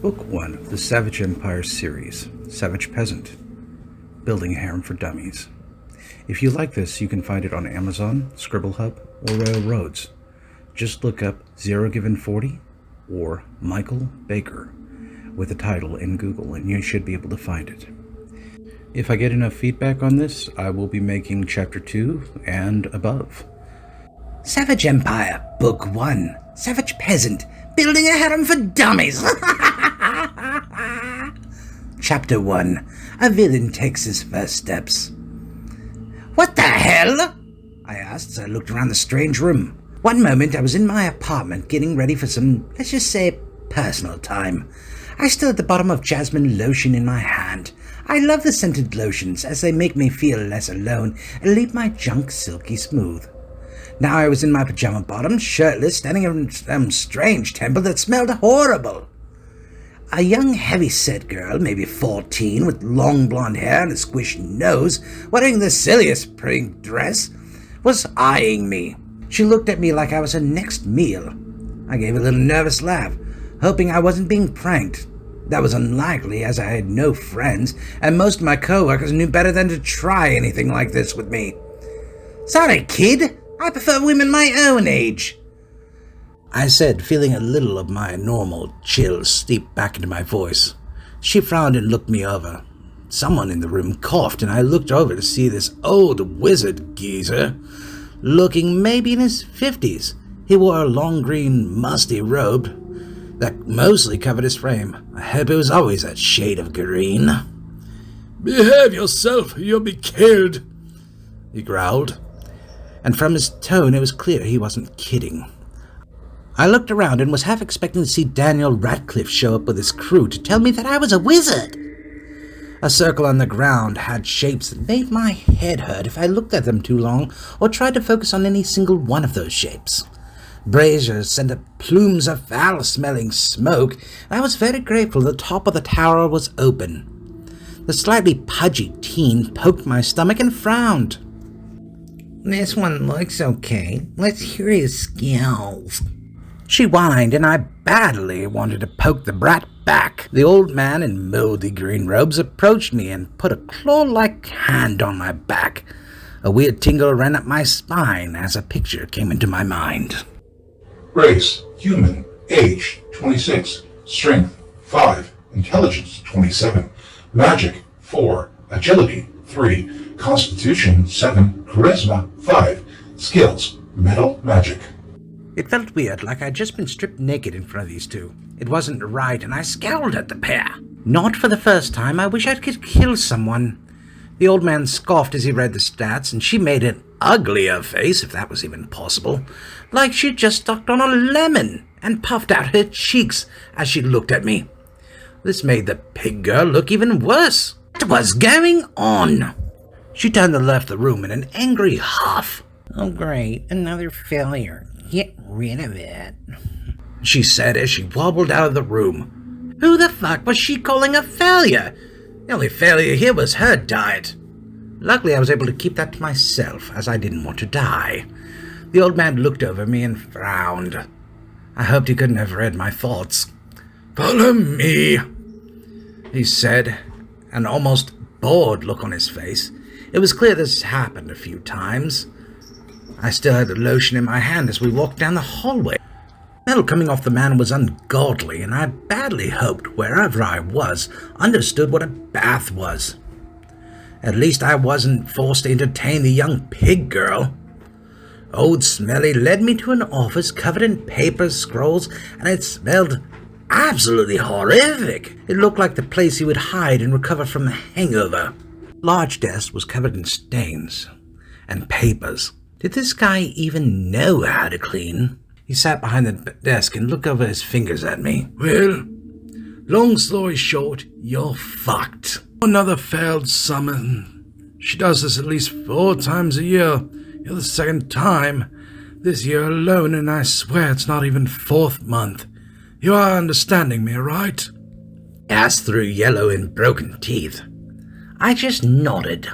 Book 1 of the Savage Empire series, Savage Peasant, Building a Harem for Dummies. If you like this, you can find it on Amazon, Scribblehub, or Royal Roads. Just look up 0 Given 40 or Michael Baker with the title in Google and you should be able to find it. If I get enough feedback on this, I will be making Chapter 2 and above. Savage Empire, Book 1, Savage Peasant, Building a Harem for Dummies. Chapter 1, A Villain Takes His First Steps. What the hell? I asked as I looked around the strange room. One moment I was in my apartment getting ready for some, let's just say, personal time. I stood at the bottom of jasmine lotion in my hand. I love the scented lotions as they make me feel less alone and leave my junk silky smooth. Now I was in my pajama bottoms, shirtless, standing in some strange temple that smelled horrible. A young heavy-set girl, maybe 14, with long blonde hair and a squished nose, wearing the silliest pink dress, was eyeing me. She looked at me like I was her next meal. I gave a little nervous laugh, hoping I wasn't being pranked. That was unlikely, as I had no friends, and most of my co-workers knew better than to try anything like this with me. Sorry, kid. I prefer women my own age, I said, feeling a little of my normal chill seep back into my voice. She frowned and looked me over. Someone in the room coughed, and I looked over to see this old wizard geezer, looking maybe in his 50s. He wore a long green musty robe that mostly covered his frame. I hope it was always that shade of green. Behave yourself, or you'll be killed, he growled. And from his tone it was clear he wasn't kidding. I looked around and was half expecting to see Daniel Radcliffe show up with his crew to tell me that I was a wizard. A circle on the ground had shapes that made my head hurt if I looked at them too long or tried to focus on any single one of those shapes. Braziers sent up plumes of foul-smelling smoke, and I was very grateful the top of the tower was open. The slightly pudgy teen poked my stomach and frowned. This one looks okay. Let's hear his skills. She whined, and I badly wanted to poke the brat back. The old man in moldy green robes approached me and put a claw-like hand on my back. A weird tingle ran up my spine as a picture came into my mind. Race, human, age, 26, strength, 5, intelligence, 27, magic, 4, agility, 3, constitution, 7, charisma, 5, skills, metal, magic. It felt weird, like I'd just been stripped naked in front of these two. It wasn't right, and I scowled at the pair. Not for the first time. I wish I could kill someone. The old man scoffed as he read the stats, and she made an uglier face, if that was even possible, like she'd just sucked on a lemon, and puffed out her cheeks as she looked at me. This made the pig girl look even worse. What was going on? She turned and left the room in an angry huff. Oh great, another failure. Get rid of it, she said as she wobbled out of the room. Who the fuck was she calling a failure? The only failure here was her diet. Luckily I was able to keep that to myself, as I didn't want to die. The old man looked over me and frowned. I hoped he couldn't have read my thoughts. Follow me, he said, an almost bored look on his face. It was clear this happened a few times. I still had the lotion in my hand as we walked down the hallway. The smell coming off the man was ungodly, and I badly hoped wherever I was understood what a bath was. At least I wasn't forced to entertain the young pig girl. Old Smelly led me to an office covered in papers, scrolls, and it smelled absolutely horrific. It looked like the place he would hide and recover from a hangover. The large desk was covered in stains and papers. Did this guy even know how to clean? He sat behind the desk and looked over his fingers at me. Well, long story short, you're fucked. Another failed summon. She does this at least 4 times a year. You're the second time this year alone, and I swear it's not even 4th month. You are understanding me, right? He asked through yellow and broken teeth. I just nodded.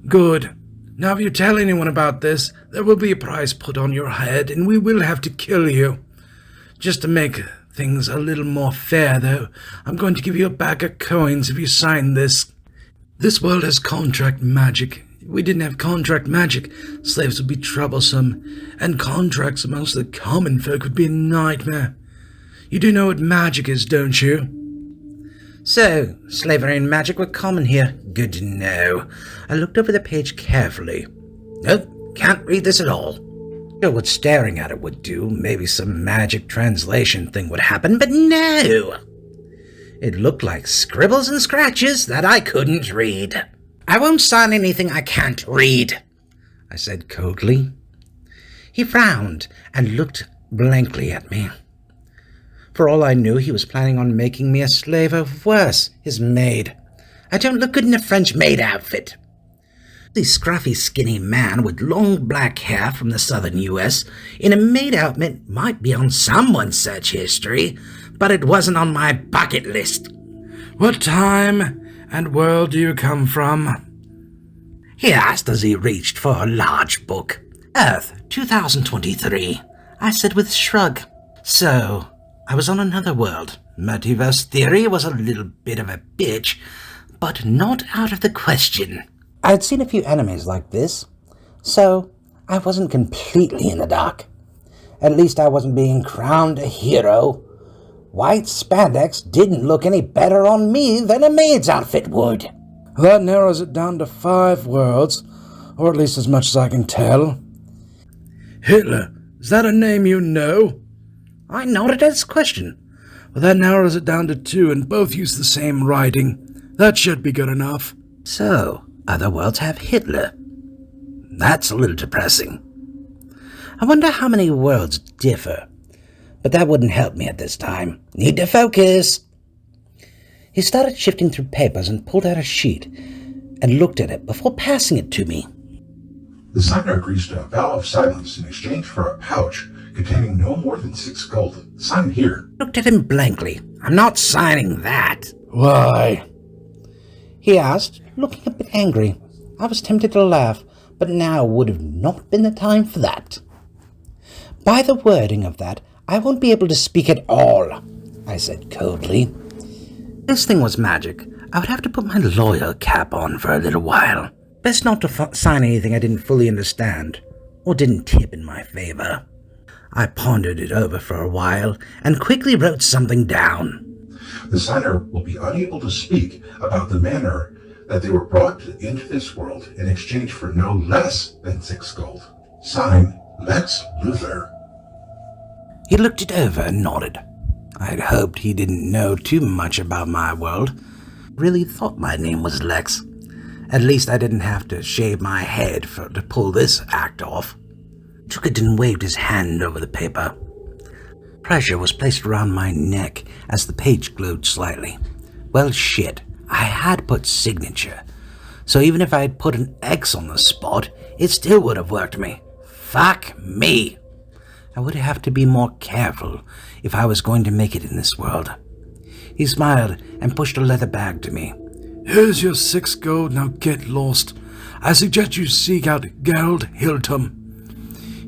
Good. Now if you tell anyone about this, there will be a price put on your head, and we will have to kill you. Just to make things a little more fair, though. I'm going to give you a bag of coins if you sign this. This world has contract magic. If we didn't have contract magic, slaves would be troublesome, and contracts amongst the common folk would be a nightmare. You do know what magic is, don't you? So, slavery and magic were common here. Good to know. I looked over the page carefully. Nope, can't read this at all. Sure, what staring at it would do. Maybe some magic translation thing would happen, but no! It looked like scribbles and scratches that I couldn't read. I won't sign anything I can't read, I said coldly. He frowned and looked blankly at me. For all I knew, he was planning on making me a slave, or worse, his maid. I don't look good in a French maid outfit. The scruffy, skinny man with long black hair from the southern U.S. in a maid outfit might be on someone's search history, but it wasn't on my bucket list. What time and world do you come from? He asked as he reached for a large book. Earth, 2023, I said with a shrug. So, I was on another world. Multiverse theory was a little bit of a bitch, but not out of the question. I had seen a few enemies like this, so I wasn't completely in the dark. At least I wasn't being crowned a hero. White spandex didn't look any better on me than a maid's outfit would. That narrows it down to 5 worlds, or at least as much as I can tell. Hitler, is that a name you know? I nodded at his question. Well, that narrows it down to 2, and both use the same writing. That should be good enough. So, other worlds have Hitler. That's a little depressing. I wonder how many worlds differ. But that wouldn't help me at this time. Need to focus. He started shifting through papers and pulled out a sheet and looked at it before passing it to me. The signer agrees to a vow of silence in exchange for a pouch containing no more than 6 gold. Sign here. Looked at him blankly. I'm not signing that. Why? He asked, looking a bit angry. I was tempted to laugh, but now would have not been the time for that. By the wording of that, I won't be able to speak at all, I said coldly. This thing was magic. I would have to put my lawyer cap on for a little while. Best not to sign anything I didn't fully understand, or didn't tip in my favor. I pondered it over for a while, and quickly wrote something down. The signer will be unable to speak about the manner that they were brought into this world in exchange for no less than 6 gold. Sign, Lex Luthor. He looked it over and nodded. I had hoped he didn't know too much about my world. Really thought my name was Lex. At least I didn't have to shave my head to pull this act off. Took it and waved his hand over the paper. Pressure was placed around my neck as the page glowed slightly. Well, shit, I had put signature. So even if I had put an X on the spot, it still would have worked me. Fuck me. I would have to be more careful if I was going to make it in this world. He smiled and pushed a leather bag to me. Here's your 6 gold, now get lost. I suggest you seek out Gerald Hiltum.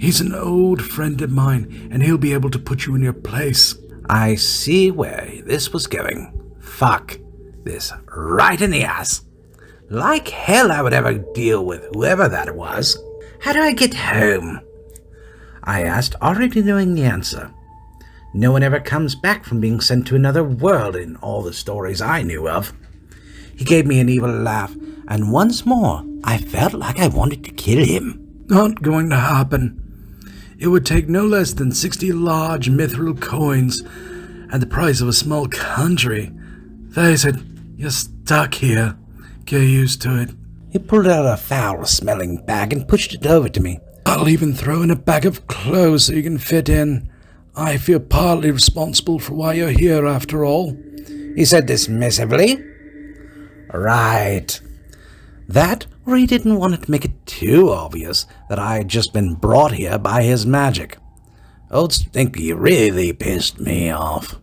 He's an old friend of mine, and he'll be able to put you in your place. I see where this was going. Fuck this right in the ass. Like hell I would ever deal with whoever that was. How do I get home? I asked, already knowing the answer. No one ever comes back from being sent to another world in all the stories I knew of. He gave me an evil laugh, and once more I felt like I wanted to kill him. Not going to happen. It would take no less than 60 large mithril coins and the price of a small country. Face it, you're stuck here. Get used to it. He pulled out a foul-smelling bag and pushed it over to me. I'll even throw in a bag of clothes so you can fit in. I feel partly responsible for why you're here, after all, he said dismissively. Right. That, or he didn't want to make it too obvious that I had just been brought here by his magic. Old Stinky really pissed me off.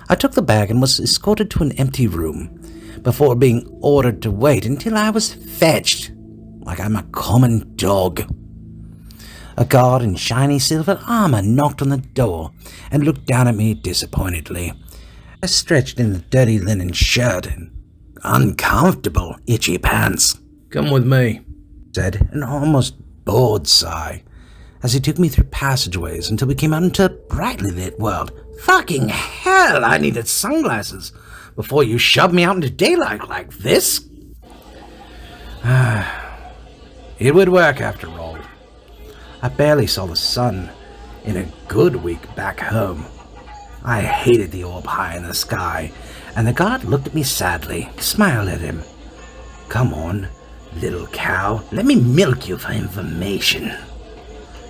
I took the bag and was escorted to an empty room before being ordered to wait until I was fetched, like I'm a common dog. A guard in shiny silver armor knocked on the door and looked down at me disappointedly. I stretched in the dirty linen shirt and uncomfortable, itchy pants. Come with me, Said an almost bored sigh as he took me through passageways until we came out into a brightly lit world. Fucking hell, I needed sunglasses before you shoved me out into daylight like this. It would work after all. I barely saw the sun in a good week back home. I hated the orb high in the sky, and the guard looked at me sadly, smiled at him. Come on, little cow, let me milk you for information.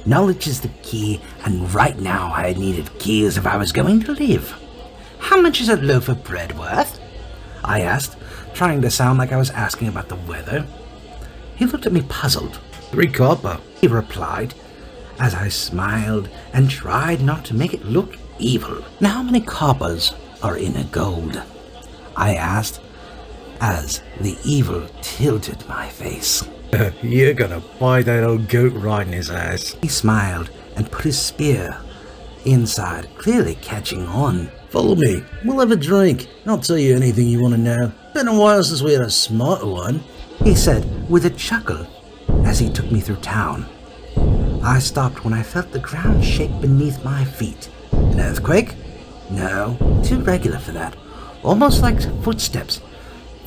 Knowledge is the key, and right now I needed keys if I was going to live. How much is a loaf of bread worth? I asked, trying to sound like I was asking about the weather. He looked at me puzzled. 3 copper. He replied, as I smiled and tried not to make it look evil. Now how many coppers are in a gold? I asked, as the evil tilted my face. You're gonna buy that old goat right in his ass. He smiled and put his spear inside, clearly catching on. Follow me. We'll have a drink. I'll tell you anything you want to know. Been a while since we had a smarter one, he said with a chuckle as he took me through town. I stopped when I felt the ground shake beneath my feet. An earthquake? No, too regular for that. Almost like footsteps.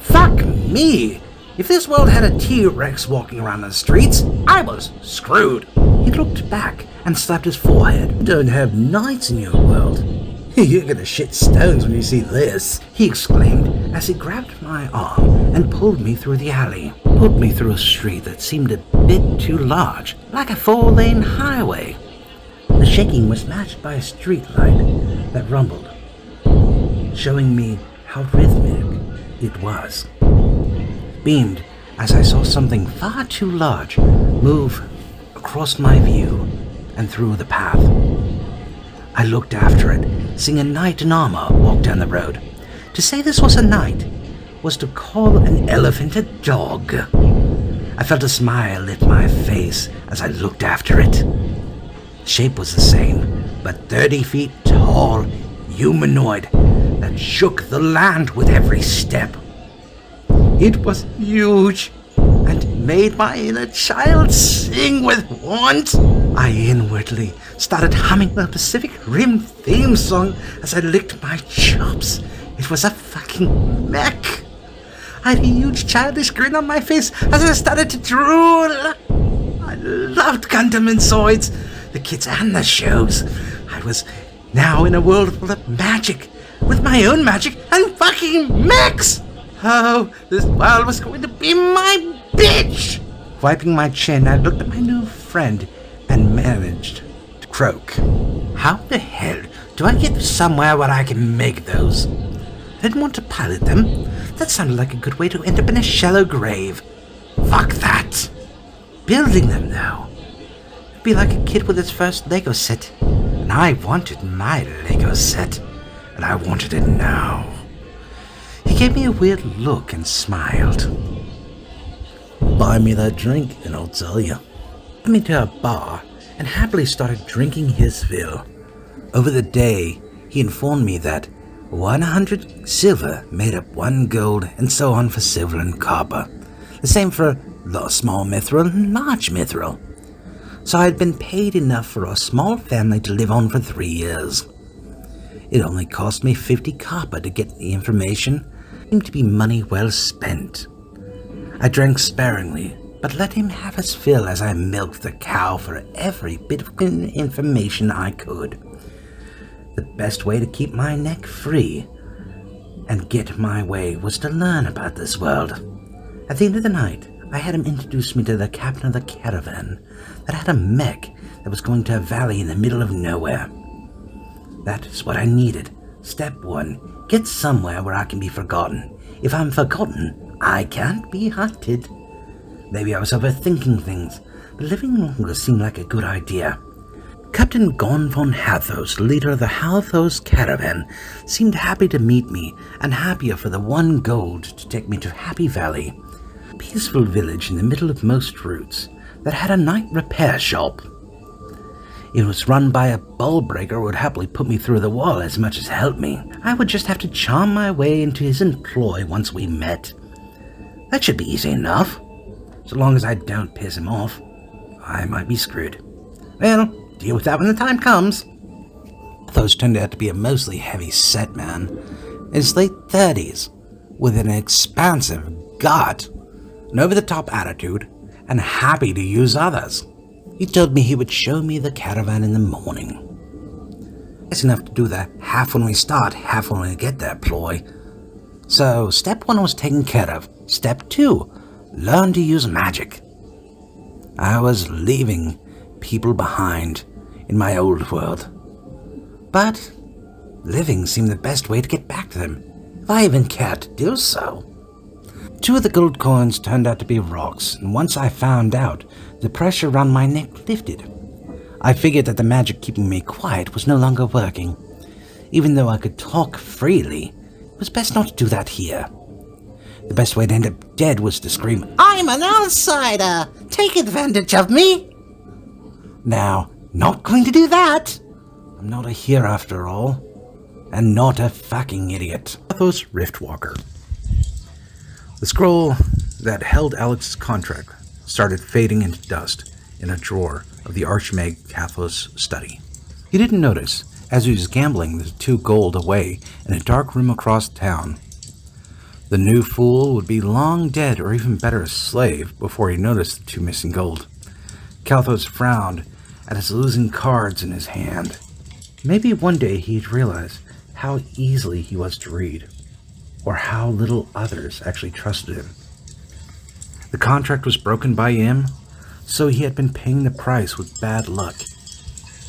Fuck me! If this world had a T-Rex walking around the streets, I was screwed. He looked back and slapped his forehead. You don't have knights in your world. You're gonna shit stones when you see this, he exclaimed as he grabbed my arm and pulled me through the alley. Pulled me through a street that seemed a bit too large, like a 4-lane highway. The shaking was matched by a street light that rumbled, showing me how rhythmic it was. Beamed as I saw something far too large move across my view and through the path. I looked after it, seeing a knight in armor walk down the road. To say this was a knight was to call an elephant a dog. I felt a smile lit my face as I looked after it. Shape was the same, but 30 feet tall, humanoid that shook the land with every step. It was huge and made my inner child sing with want. I inwardly started humming the Pacific Rim theme song as I licked my chops. It was a fucking mech. I had a huge childish grin on my face as I started to drool. I loved Gundam and Zoids, the kids and the shows. I was now in a world full of magic, with my own magic and fucking mechs. Oh, this world was going to be my bitch! Wiping my chin, I looked at my new friend and managed to croak. How the hell do I get somewhere where I can make those? I didn't want to pilot them. That sounded like a good way to end up in a shallow grave. Fuck that! Building them, though. It'd be like a kid with his first Lego set. And I wanted my Lego set. And I wanted it now. He gave me a weird look and smiled. buy me that drink and I'll tell you. Took me to a bar and happily started drinking his fill. Over the day, he informed me that 100 silver made up 1 gold, and so on for silver and copper. The same for small mithril and large mithril. So I had been paid enough for a small family to live on for 3 years. It only cost me 50 copper to get the information. It seemed to be money well spent. I drank sparingly, but let him have his fill as I milked the cow for every bit of information I could. The best way to keep my neck free and get my way was to learn about this world. At the end of the night, I had him introduce me to the captain of the caravan that had a mech that was going to a valley in the middle of nowhere. That is what I needed. Step 1, get somewhere where I can be forgotten. If I'm forgotten, I can't be hunted. Maybe I was overthinking things, but living longer seemed like a good idea. Captain Gon von Hathos, leader of the Hathos caravan, seemed happy to meet me, and happier for the 1 gold to take me to Happy Valley, a peaceful village in the middle of most routes that had a night repair shop. It was run by a ball breaker who would happily put me through the wall as much as help me. I would just have to charm my way into his employ once we met. That should be easy enough. So long as I don't piss him off, I might be screwed. Well, deal with that when the time comes. Those turned out to be a mostly heavy-set man in his late 30s, with an expansive gut, an over-the-top attitude, and happy to use others. He told me he would show me the caravan in the morning. It's enough to do the half when we start, half when we get there ploy. So, step 1 was taken care of. Step 2, learn to use magic. I was leaving people behind in my old world. But living seemed the best way to get back to them, if I even cared to do so. 2 of the gold coins turned out to be rocks, and once I found out, the pressure around my neck lifted. I figured that the magic keeping me quiet was no longer working. Even though I could talk freely, it was best not to do that here. The best way to end up dead was to scream, "I'm an outsider! Take advantage of me!" Now, not going to do that. I'm not a hero after all, and not a fucking idiot. Athos Riftwalker. The scroll that held Alex's contract started fading into dust in a drawer of the Archmage Cathos' study. He didn't notice as he was gambling the 2 gold away in a dark room across town. The new fool would be long dead, or even better, a slave, before he noticed the 2 missing gold. Cathos frowned at his losing cards in his hand. Maybe one day he'd realize how easily he was to read, or how little others actually trusted him. The contract was broken by him, so he had been paying the price with bad luck,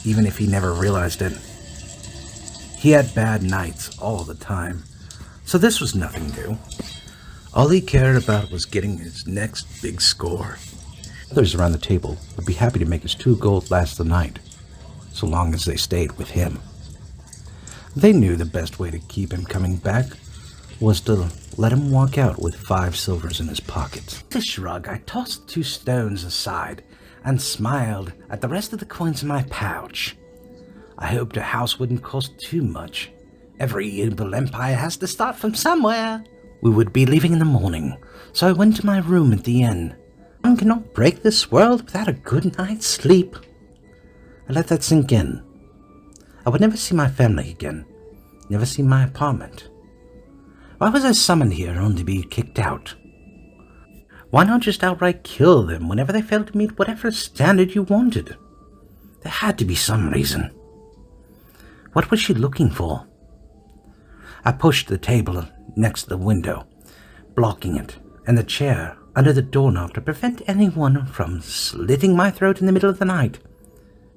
even if he never realized it. He had bad nights all the time, so this was nothing new. All he cared about was getting his next big score. Others around the table would be happy to make his 2 gold last the night, so long as they stayed with him. They knew the best way to keep him coming back was to let him walk out with 5 silvers in his pocket. With a shrug, I tossed 2 stones aside and smiled at the rest of the coins in my pouch. I hoped a house wouldn't cost too much. Every evil empire has to start from somewhere. We would be leaving in the morning, so I went to my room at the inn. One cannot break this world without a good night's sleep. I let that sink in. I would never see my family again, never see my apartment. Why was I summoned here only to be kicked out? Why not just outright kill them whenever they failed to meet whatever standard you wanted? There had to be some reason. What was she looking for? I pushed the table next to the window, blocking it, and the chair under the doorknob to prevent anyone from slitting my throat in the middle of the night.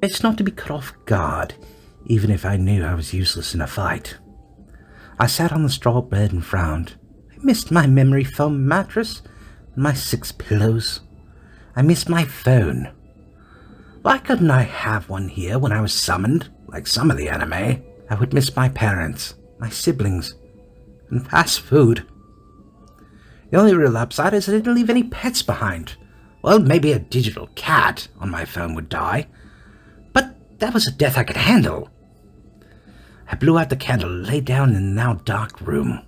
It's not to be caught off guard, even if I knew I was useless in a fight. I sat on the straw bed and frowned. I missed my memory foam mattress and my 6 pillows. I missed my phone. Why couldn't I have one here when I was summoned, like some of the anime? I would miss my parents, my siblings, and fast food. The only real upside is I didn't leave any pets behind. Well, maybe a digital cat on my phone would die, but that was a death I could handle. I blew out the candle and lay down in the now dark room.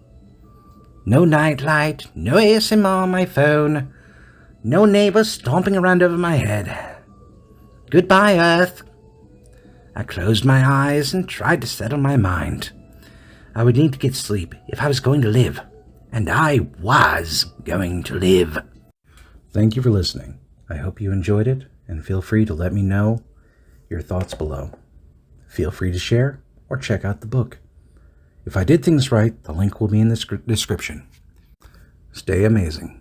No nightlight, no ASMR on my phone, no neighbors stomping around over my head. Goodbye, Earth. I closed my eyes and tried to settle my mind. I would need to get sleep if I was going to live, and I was going to live. Thank you for listening. I hope you enjoyed it, and feel free to let me know your thoughts below. Feel free to share or check out the book. If I did things right, the link will be in the description. Stay amazing.